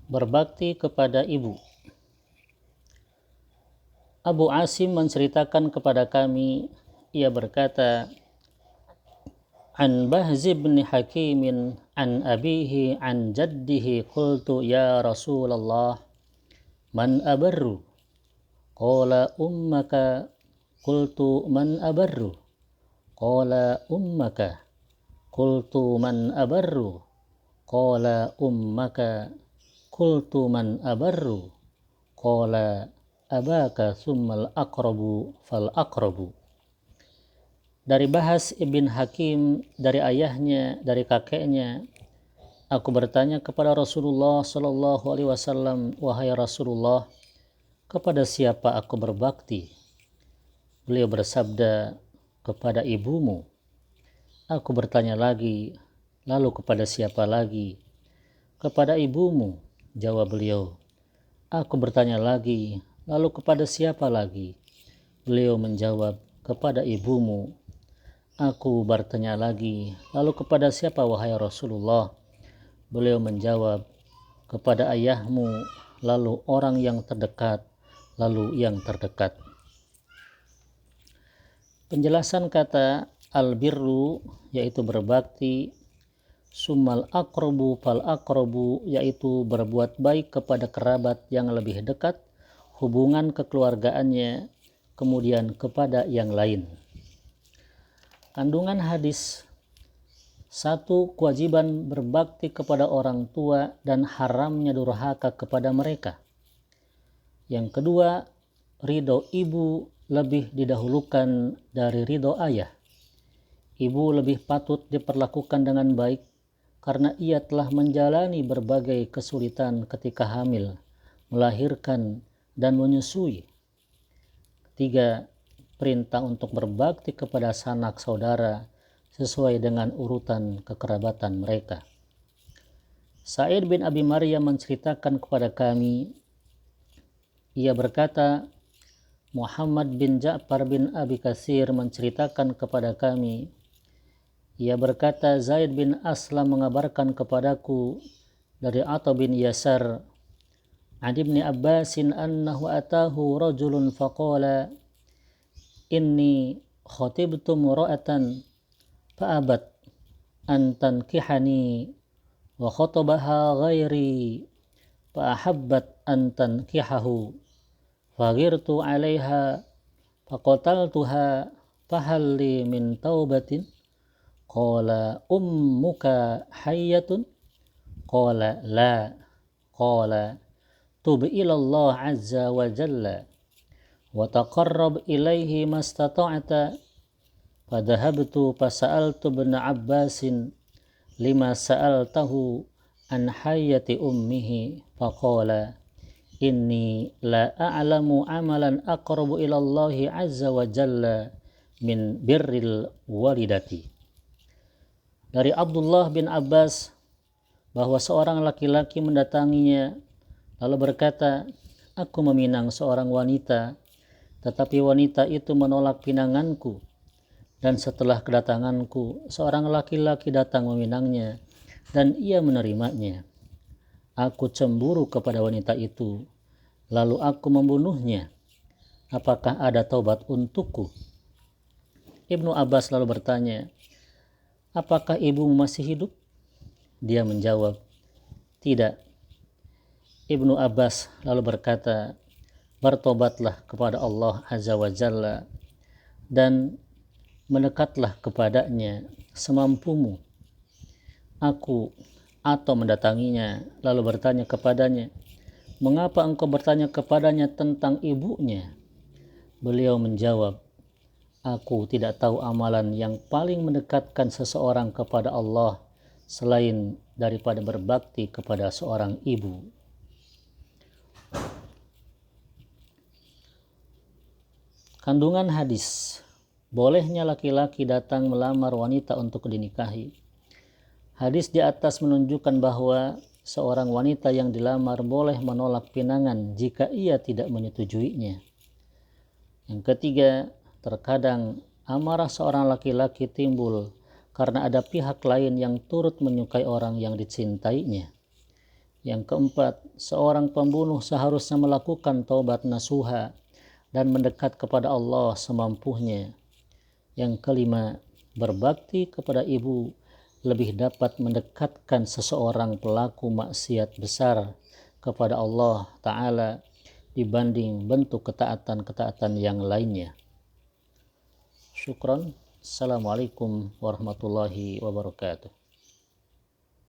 Berbakti kepada ibu. Abu Asim menceritakan kepada kami, ia berkata, An Bahz bin Hakim an abihi an jaddihi qultu ya Rasulullah man abarru qala ummaka qultu man abarru qala ummaka qultu man abarru qala ummaka qultu man abarru qala abaka summal aqrabu fal aqrabu. Dari Bahas ibn Hakim, dari ayahnya, dari kakeknya, aku bertanya kepada Rasulullah Shallallahu Alaihi Wasallam, wahai Rasulullah, kepada siapa aku berbakti? Beliau bersabda, kepada ibumu. Aku bertanya lagi, lalu kepada siapa lagi? Kepada ibumu, jawab beliau. Aku bertanya lagi, lalu kepada siapa lagi? Beliau menjawab, kepada ibumu. Aku bertanya lagi, lalu kepada siapa wahai Rasulullah? Beliau menjawab, kepada ayahmu, lalu orang yang terdekat, lalu yang terdekat. Penjelasan kata al-birru yaitu berbakti, summal aqrabu fal aqrabu yaitu berbuat baik kepada kerabat yang lebih dekat, hubungan kekeluargaannya, kemudian kepada yang lain. Kandungan hadis: 1. Kewajiban berbakti kepada orang tua dan haramnya durhaka kepada mereka. Yang kedua, ridho ibu lebih didahulukan dari ridho ayah. Ibu lebih patut diperlakukan dengan baik karena ia telah menjalani berbagai kesulitan ketika hamil, melahirkan, dan menyusui. Ketiga, perintah untuk berbakti kepada sanak saudara sesuai dengan urutan kekerabatan mereka. Sa'id bin Abi Maryam menceritakan kepada kami, ia berkata, Muhammad bin Ja'far bin Abi Katsir menceritakan kepada kami, ia berkata, Zaid bin Aslam mengabarkan kepadaku dari Atha bin Yasar, an Ibni Abbasin annahu atahu rajulun faqala inni khatibtu mura'atan fa'abat an tankihani wa khatabaha ghairi fa'ahabbat an tankihahu faghirtu 'alaiha faqataltuha fahalli min taubatin qala ummuka hayyatun qala la qala tub ila Allah azza wa jalla wa taqarrab ilaihi mastata'ta fadhahabtu fasa'altu ibn Abbasin lima sa'altahu an hayyati ummihi faqala inni la a'lamu amalan aqrabu ila Allah azza wa jalla min birril walidati. Dari Abdullah bin Abbas bahwa seorang laki-laki mendatanginya lalu berkata, aku meminang seorang wanita, tetapi wanita itu menolak pinanganku. Dan setelah kedatanganku, seorang laki-laki datang meminangnya, dan ia menerimanya. Aku cemburu kepada wanita itu, lalu aku membunuhnya. Apakah ada taubat untukku? Ibnu Abbas lalu bertanya, apakah ibumu masih hidup? Dia menjawab, tidak. Ibnu Abbas lalu berkata, bertobatlah kepada Allah Azza wa Jalla dan mendekatlah kepadanya semampumu. Aku atau mendatanginya lalu bertanya kepadanya, mengapa engkau bertanya kepadanya tentang ibunya? Beliau menjawab, aku tidak tahu amalan yang paling mendekatkan seseorang kepada Allah selain daripada berbakti kepada seorang ibu. Kandungan hadis: bolehnya laki-laki datang melamar wanita untuk dinikahi. Hadis di atas menunjukkan bahwa seorang wanita yang dilamar boleh menolak pinangan jika ia tidak menyetujuinya. Yang ketiga, terkadang amarah seorang laki-laki timbul karena ada pihak lain yang turut menyukai orang yang dicintainya. Yang keempat, seorang pembunuh seharusnya melakukan taubat nasuha dan mendekat kepada Allah semampunya. Yang kelima, berbakti kepada ibu lebih dapat mendekatkan seseorang pelaku maksiat besar kepada Allah Ta'ala dibanding bentuk ketaatan-ketaatan yang lainnya. Syukran. Assalamualaikum warahmatullahi wabarakatuh.